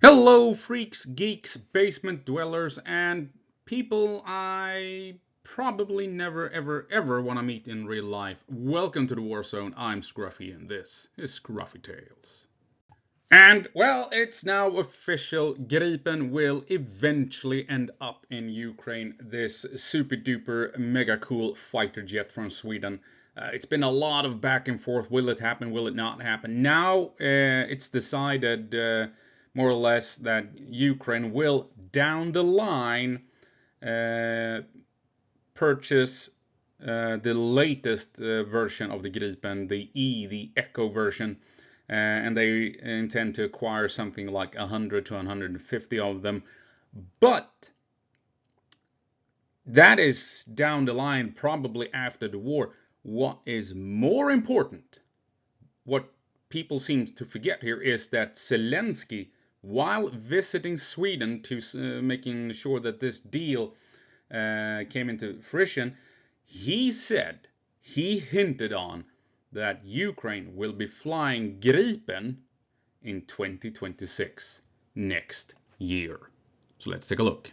Hello, freaks, geeks, basement dwellers, and people I probably never ever want to meet in real life. Welcome to the War Zone. I'm Scruffy, and this is Skruffytalez. And, well, it's now official. Gripen will eventually end up in Ukraine. This super duper mega cool fighter jet from Sweden. It's been a lot of back and forth. Will it happen? Will it not happen? Now it's decided more or less that Ukraine will down the line uh, purchase the latest version of the Gripen, the E, the Echo version, and they intend to acquire something like 100 to 150 of them. But that is down the line, probably after the war. What is more important, what people seem to forget here, is that Zelensky, while visiting Sweden to making sure that this deal came into fruition, he hinted on that Ukraine will be flying Gripen in 2026, next year. So let's take a look.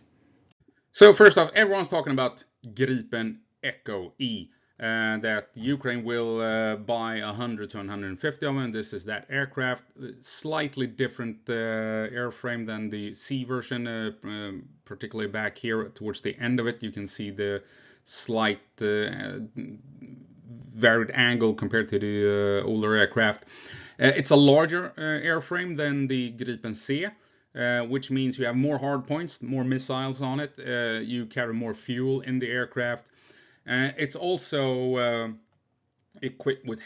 So first off, everyone's talking about Gripen Echo E. That Ukraine will buy 100 to 150 of them. This is that aircraft, slightly different airframe than the C version, particularly back here towards the end of it. You can see the slight varied angle compared to the older aircraft. It's a larger airframe than the Gripen C. Which means you have more hard points, more missiles on it. You carry more fuel in the aircraft. It's also equipped with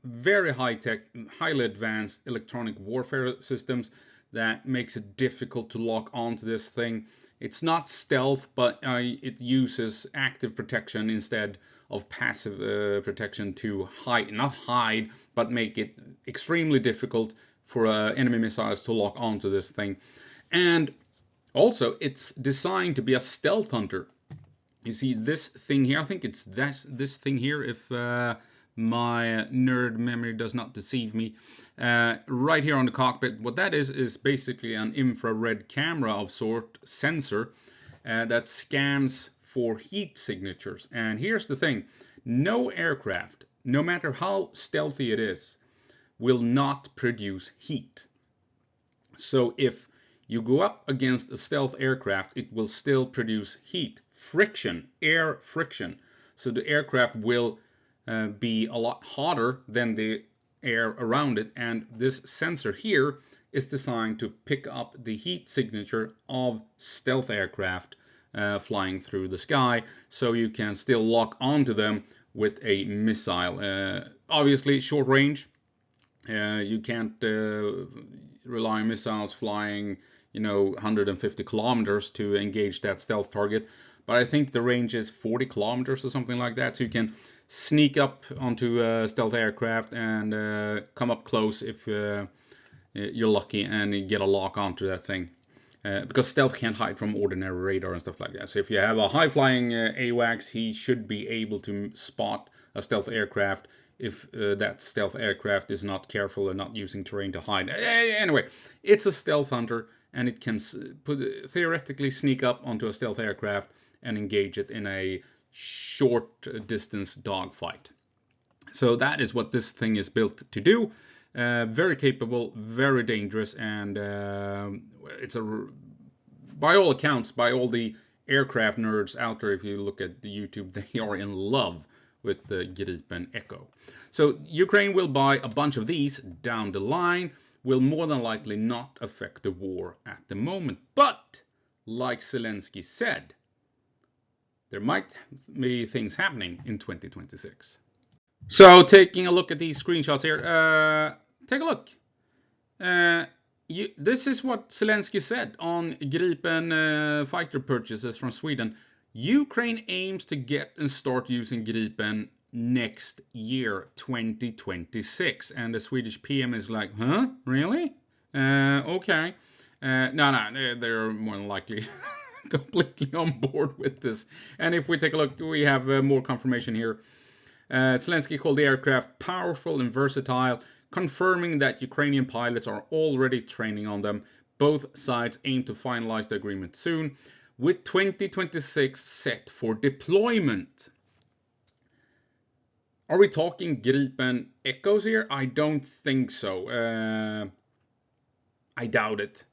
very high-tech, highly advanced electronic warfare systems that makes it difficult to lock onto this thing. It's not stealth, but it uses active protection instead of passive protection to not hide, but make it extremely difficult for enemy missiles to lock onto this thing. And also, it's designed to be a stealth hunter. You see this thing here, I think it's this thing here, if my nerd memory does not deceive me. Right here on the cockpit, what that is basically an infrared camera of sort, sensor, that scans for heat signatures. And here's the thing, no aircraft, no matter how stealthy it is, will not produce heat. So if you go up against a stealth aircraft, it will still produce heat, friction, air friction. So the aircraft will be a lot hotter than the air around it. And this sensor here is designed to pick up the heat signature of stealth aircraft flying through the sky, so you can still lock onto them with a missile. Obviously, short range. You can't rely on missiles flying, 150 kilometers to engage that stealth target. But I think the range is 40 kilometers or something like that. So you can sneak up onto a stealth aircraft and come up close if you're lucky and you get a lock onto that thing. Because stealth can't hide from ordinary radar and stuff like that. So if you have a high-flying AWACS, he should be able to spot a stealth aircraft if that stealth aircraft is not careful and not using terrain to hide. Anyway, it's a stealth hunter, and it can theoretically sneak up onto a stealth aircraft and engage it in a short distance dogfight. So that is what this thing is built to do. Very capable, very dangerous, and it's by all accounts, by all the aircraft nerds out there, if you look at the YouTube, they are in love with the Gripen Echo. So Ukraine will buy a bunch of these down the line, will more than likely not affect the war at the moment. But, like Zelensky said, there might be things happening in 2026. So taking a look at these screenshots here, take a look. This is what Zelensky said on Gripen fighter purchases from Sweden. Ukraine aims to get and start using Gripen next year, 2026. And the Swedish PM is like, huh? Really? Okay. No, they're more than likely completely on board with this. And if we take a look, we have more confirmation here. Zelensky called the aircraft powerful and versatile, confirming that Ukrainian pilots are already training on them. Both sides aim to finalize the agreement soon, with 2026 set for deployment. Are we talking Gripen Echoes here? I don't think so. I doubt it.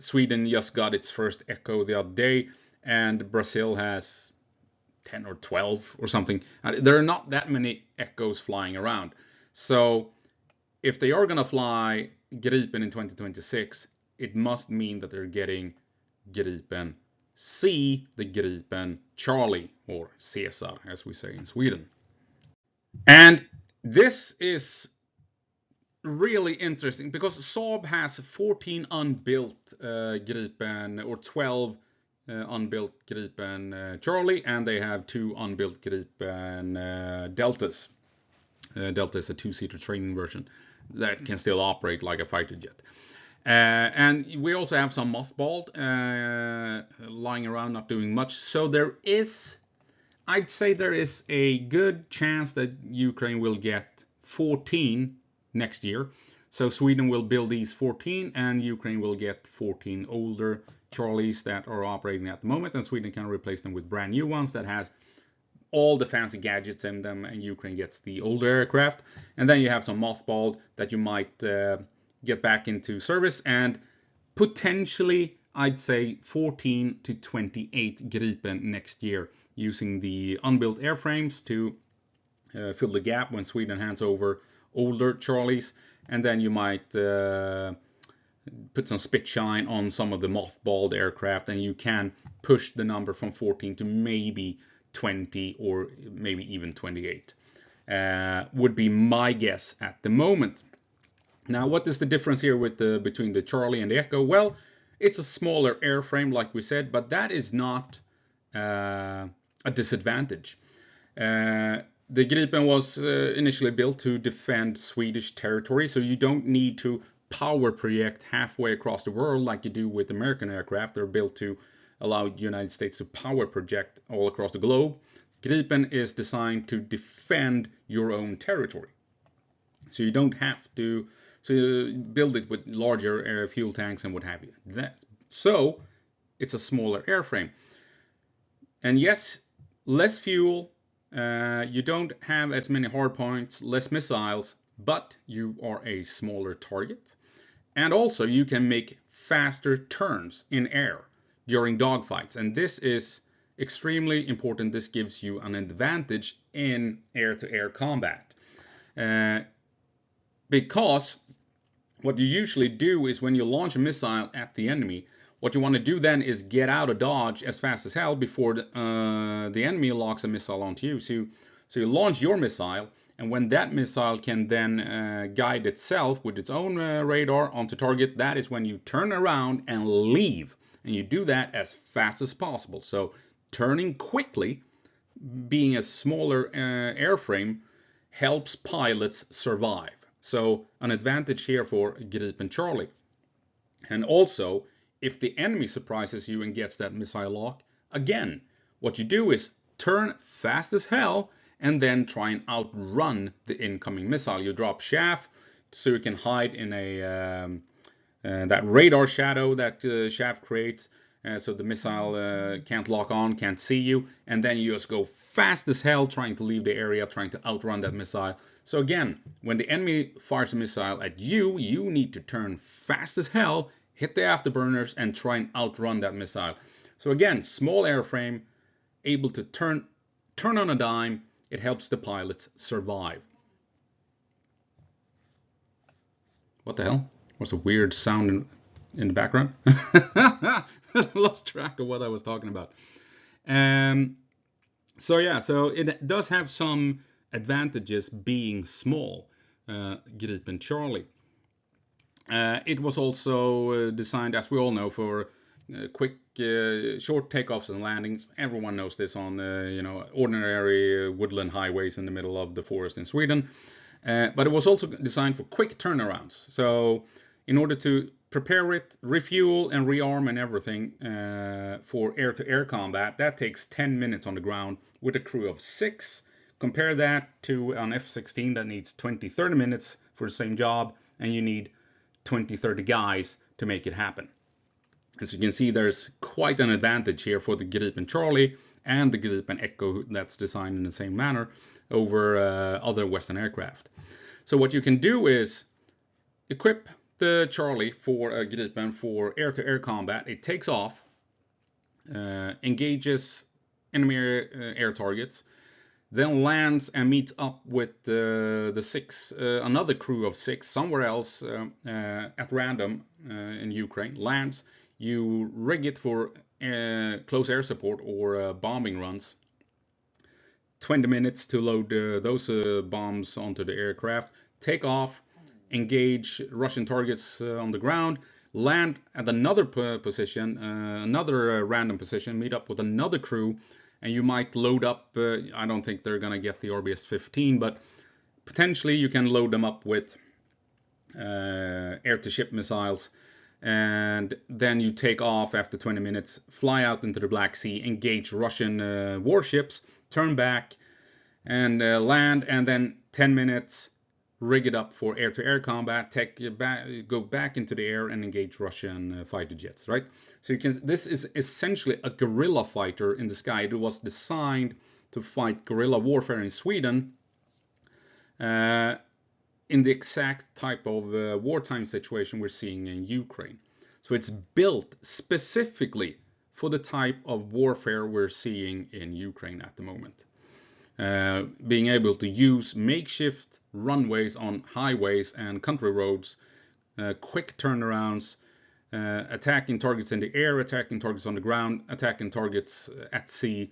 Sweden just got its first Echo the other day, and Brazil has 10 or 12 or something. There are not that many Echoes flying around. So if they are going to fly Gripen in 2026, it must mean that they're getting Gripen C, the Gripen Charlie, or Caesar, as we say in Sweden. And this is really interesting because Saab has 14 unbuilt Gripen, or 12 unbuilt Gripen Charlie, and they have 2 unbuilt Gripen Deltas. Delta is a 2-seater training version that can still operate like a fighter jet. And we also have some mothballed lying around not doing much. So I'd say there is a good chance that Ukraine will get 14 next year. So Sweden will build these 14 and Ukraine will get 14 older Charlies that are operating at the moment, and Sweden can replace them with brand new ones that has all the fancy gadgets in them, and Ukraine gets the older aircraft. And then you have some mothballed that you might get back into service, and potentially I'd say 14 to 28 Gripen next year, using the unbuilt airframes to fill the gap when Sweden hands over older Charlies. And then you might put some spit shine on some of the mothballed aircraft, and you can push the number from 14 to maybe 20 or maybe even 28. Would be my guess at the moment. Now, what is the difference here between the Charlie and the Echo? Well, it's a smaller airframe, like we said, but that is not a disadvantage. The Gripen was initially built to defend Swedish territory, so you don't need to power project halfway across the world like you do with American aircraft. They're built to allow the United States to power project all across the globe. Gripen is designed to defend your own territory. So you don't have to build it with larger fuel tanks and what have you. So it's a smaller airframe. And yes, less fuel, you don't have as many hard points, less missiles, but you are a smaller target. And also you can make faster turns in air during dogfights. And this is extremely important. This gives you an advantage in air-to-air combat. Because what you usually do is when you launch a missile at the enemy, what you want to do then is get out of dodge as fast as hell before the enemy locks a missile onto you. So you launch your missile, and when that missile can then guide itself with its own radar onto target, that is when you turn around and leave. And you do that as fast as possible. So turning quickly, being a smaller airframe, helps pilots survive. So an advantage here for Gripen Charlie. And also, if the enemy surprises you and gets that missile lock, again, what you do is turn fast as hell and then try and outrun the incoming missile. You drop chaff so you can hide in that radar shadow that chaff creates, so the missile can't lock on, can't see you, and then you just go fast as hell trying to leave the area, trying to outrun that missile. So again, when the enemy fires a missile at you, you need to turn fast as hell, hit the afterburners, and try and outrun that missile. So again, small airframe, able to turn on a dime. It helps the pilots survive. What the hell? What's a weird sound in the background? I lost track of what I was talking about. So it does have some advantages being small, Gripen Charlie. It was also designed, as we all know, for quick, short takeoffs and landings. Everyone knows this on ordinary woodland highways in the middle of the forest in Sweden. But it was also designed for quick turnarounds. So in order to prepare it, refuel and rearm and everything for air-to-air combat, that takes 10 minutes on the ground with a crew of 6. Compare that to an F-16 that needs 20-30 minutes for the same job, and you need 20-30 guys to make it happen. As you can see, there's quite an advantage here for the Gripen Charlie and the Gripen Echo that's designed in the same manner over other Western aircraft. So what you can do is equip the Charlie for a Gripen for air-to-air combat. It takes off, engages enemy air targets, then lands and meets up with another crew of 6 somewhere else at random in Ukraine. Lands, you rig it for close air support or bombing runs. 20 minutes to load those bombs onto the aircraft. Take off, engage Russian targets on the ground, land at another position, another random position, meet up with another crew, and you might load up, I don't think they're going to get the RBS-15, but potentially you can load them up with air-to-ship missiles, and then you take off after 20 minutes, fly out into the Black Sea, engage Russian warships, turn back and land, and then 10 minutes, rig it up for air-to-air combat, go back into the air and engage Russian fighter jets, right? So this is essentially a guerrilla fighter in the sky. It was designed to fight guerrilla warfare in Sweden in the exact type of wartime situation we're seeing in Ukraine. So it's built specifically for the type of warfare we're seeing in Ukraine at the moment. Being able to use makeshift runways on highways and country roads, quick turnarounds, attacking targets in the air, attacking targets on the ground, attacking targets at sea.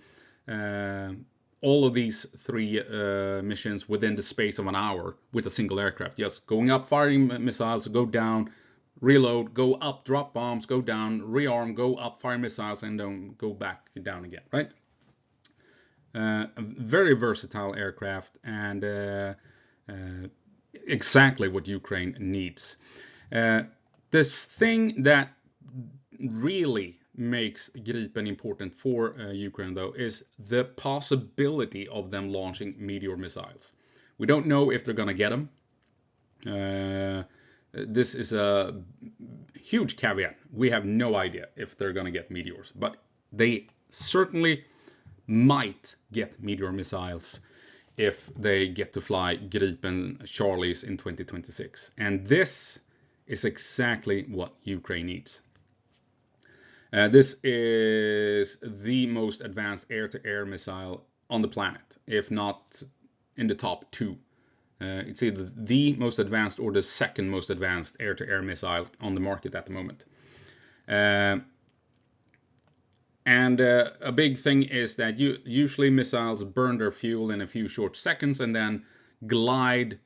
All of these 3 missions within the space of an hour with a single aircraft. Just going up, firing missiles, go down, reload, go up, drop bombs, go down, rearm, go up, fire missiles, and then go back down again, right? A very versatile aircraft, and exactly what Ukraine needs. This thing that really makes Gripen important for Ukraine, though, is the possibility of them launching Meteor missiles. We don't know if they're going to get them. This is a huge caveat. We have no idea if they're going to get Meteors, but they certainly might get Meteor missiles if they get to fly Gripen Charlies in 2026. And this is exactly what Ukraine needs. This is the most advanced air-to-air missile on the planet, if not in the top 2. It's either the most advanced or the second most advanced air-to-air missile on the market at the moment. And a big thing is that usually missiles burn their fuel in a few short seconds and then glide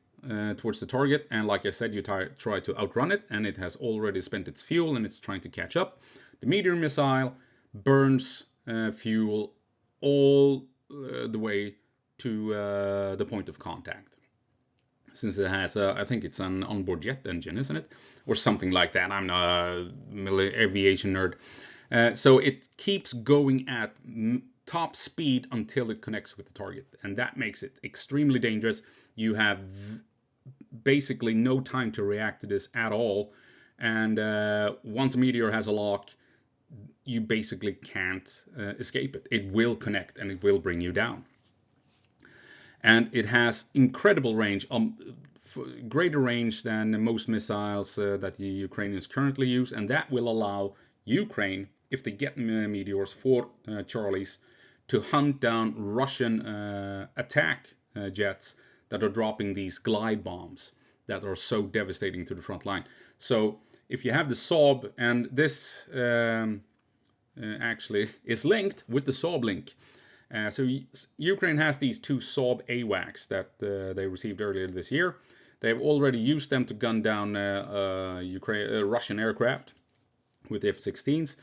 towards the target. And like I said, you try to outrun it, and it has already spent its fuel and it's trying to catch up. The Meteor missile burns fuel all the way to the point of contact. Since it has, I think it's an onboard jet engine, isn't it? Or something like that. I'm not a aviation nerd. So it keeps going at top speed until it connects with the target. And that makes it extremely dangerous. You have basically no time to react to this at all. And once a Meteor has a lock, you basically can't escape it. It will connect and it will bring you down. And it has incredible range, greater range than most missiles that the Ukrainians currently use. And that will allow Ukraine, if they get Meteors for Charlies, to hunt down Russian attack jets that are dropping these glide bombs that are so devastating to the front line. So if you have the Saab, and this actually is linked with the Saab link. So Ukraine has these 2 Saab AWACS that they received earlier this year. They've already used them to gun down Russian aircraft with F-16s.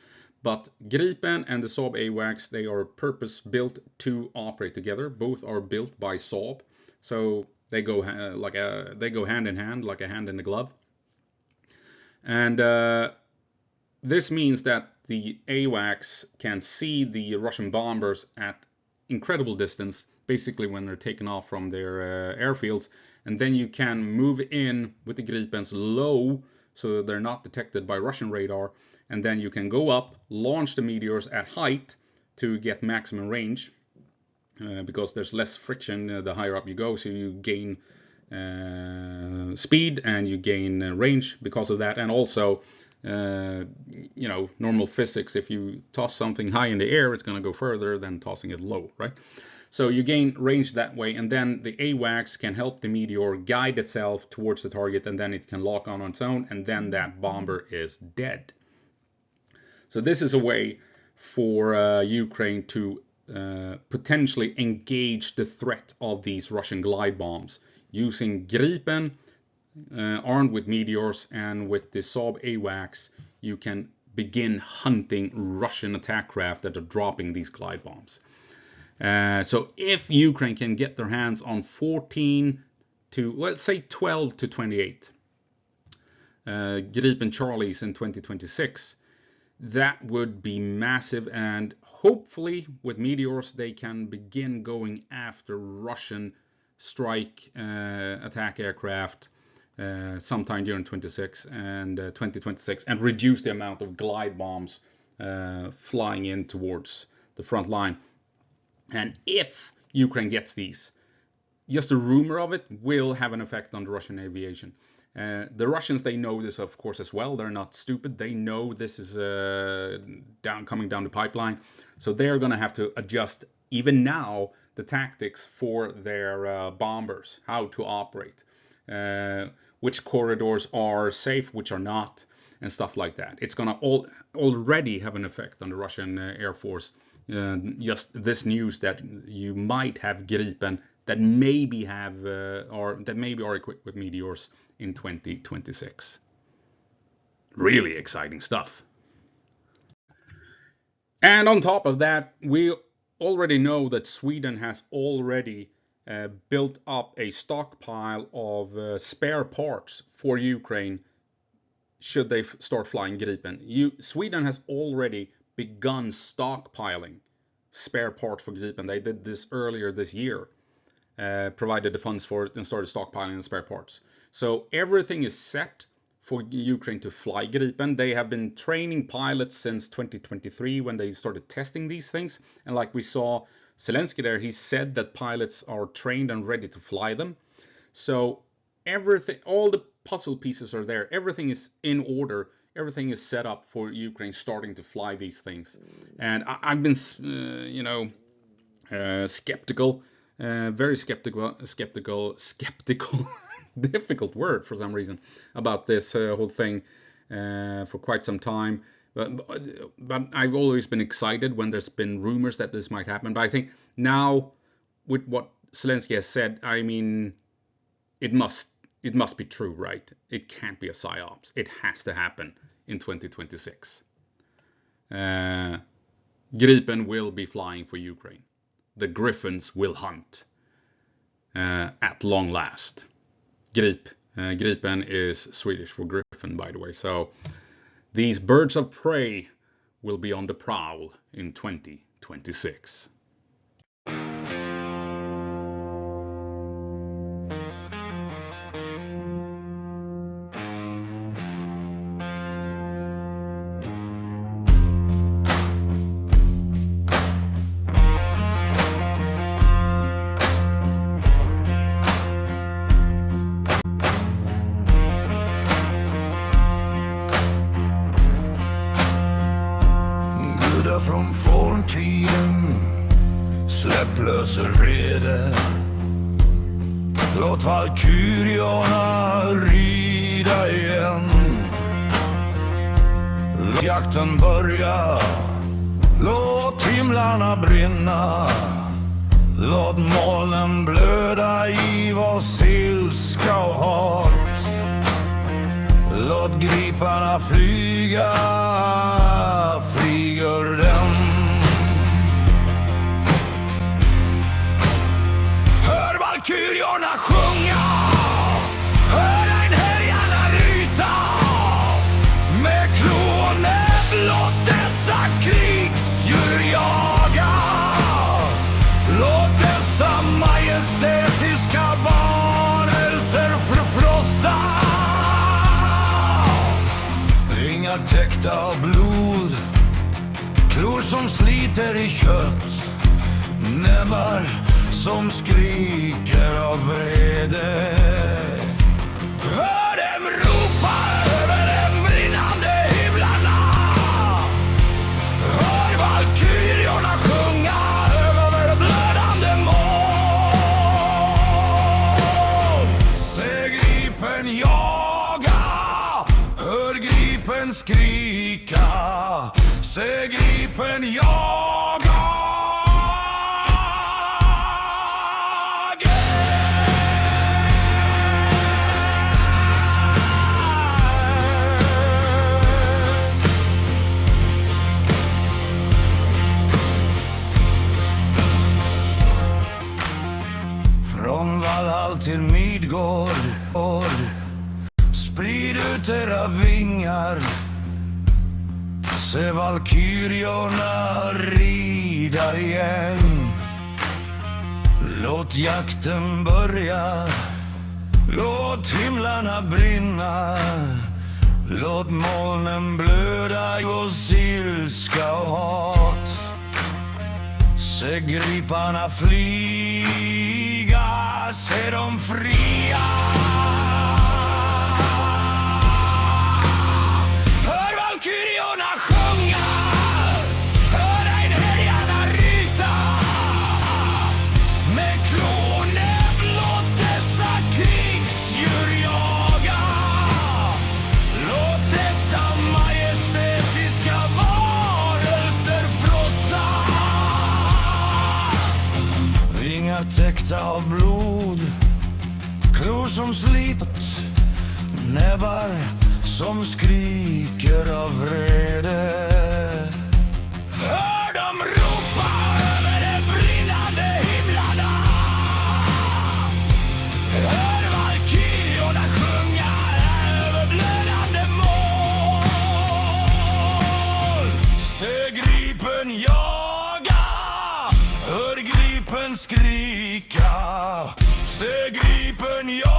But Gripen and the Saab AWACS, they are purpose-built to operate together. Both are built by Saab, so they go hand in hand, like a hand in a glove. And this means that the AWACS can see the Russian bombers at incredible distance, basically when they're taken off from their airfields, and then you can move in with the Gripens low so they're not detected by Russian radar. And then you can go up, launch the meteors at height to get maximum range, because there's less friction the higher up you go, so you gain speed and you gain range because of that. And also, normal physics, if you toss something high in the air, it's going to go further than tossing it low, right? So you gain range that way, and then the AWACS can help the meteor guide itself towards the target, and then it can lock on its own, and then that bomber is dead. So this is a way for Ukraine to potentially engage the threat of these Russian glide bombs using Gripen, armed with meteors, and with the Saab AWACS, you can begin hunting Russian attack craft that are dropping these glide bombs. So if Ukraine can get their hands on 14 to, let's say 12 to 28 Gripen Charlies in 2026, that would be massive, and hopefully with meteors they can begin going after Russian strike attack aircraft sometime during 2026 and reduce the amount of glide bombs flying in towards the front line. And if Ukraine gets these, just the rumor of it will have an effect on the Russian aviation. The Russians, they know this, of course, as well. They're not stupid. They know this is coming down the pipeline. So they're going to have to adjust, even now, the tactics for their bombers, how to operate, which corridors are safe, which are not, and stuff like that. It's going to already have an effect on the Russian Air Force. Just this news that you might have Gripen that maybe are equipped with meteors in 2026. Really exciting stuff. And on top of that, we already know that Sweden has already built up a stockpile of spare parts for Ukraine should they start flying Gripen. Sweden has already begun stockpiling spare parts for Gripen. They did this earlier this year. Provided the funds for it and started stockpiling the spare parts. So everything is set for Ukraine to fly Gripen. They have been training pilots since 2023 when they started testing these things. And like we saw Zelensky there, he said that pilots are trained and ready to fly them. So everything, all the puzzle pieces are there. Everything is in order. Everything is set up for Ukraine starting to fly these things. And I've been, skeptical. Very skeptical, difficult word for some reason, about this whole thing for quite some time. But I've always been excited when there's been rumors that this might happen. But I think now, with what Zelensky has said, I mean, it must be true, right? It can't be a psyops. It has to happen in 2026. Gripen will be flying for Ukraine. The Griffins will hunt at long last. Gripen is Swedish for Griffin, by the way. So these birds of prey will be on the prowl in 2026. Från forntiden, släpp lös rede. Låt valkyriorna rida igen. Låt jakten börja, låt himlarna brinna. Låt molnen blöda i vår ilska och hat. Låt griparna flyga, flyger den. Hör valkyriorna sjunga, hör en härjarna ryta. Med klå och näbb låt dessa krigsdjur jaga. Låt dessa majestätiska varelser förfrossa. vingar täckta av blod, klor som sliter i kött, näbbar som skriker av vrede. Hör dem ropa över de brinnande himlarna, hör valkyriorna sjunga över blödande mål. Se Gripen jaga, hör Gripen skrika, se Gripen jaga. Från Valhall till Midgård, sprid ut era vingar, se valkyriorna rida igen. Låt jakten börja, låt himlarna brinna, låt molnen blöda hos ilska och hat. Se griparna flyga, se dem fria. Hör valkyriorna sjunga, hör einherjarna ryta. Med klonäbb låt dessa krigsdjur jaga. Låt dessa majestätiska varelser frossa. Vingar täckta av blod, klor som slipat, näbbar som skriker av vrede. Hör dem ropa över de brinnande himlarna, hör valkyriorna sjunga över blödande mål. Se Gripen jaga, hör Gripen skrika, se Gripen jaga.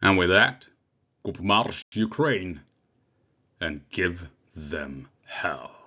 And with that, gå på marsch Ukraine and give them hell.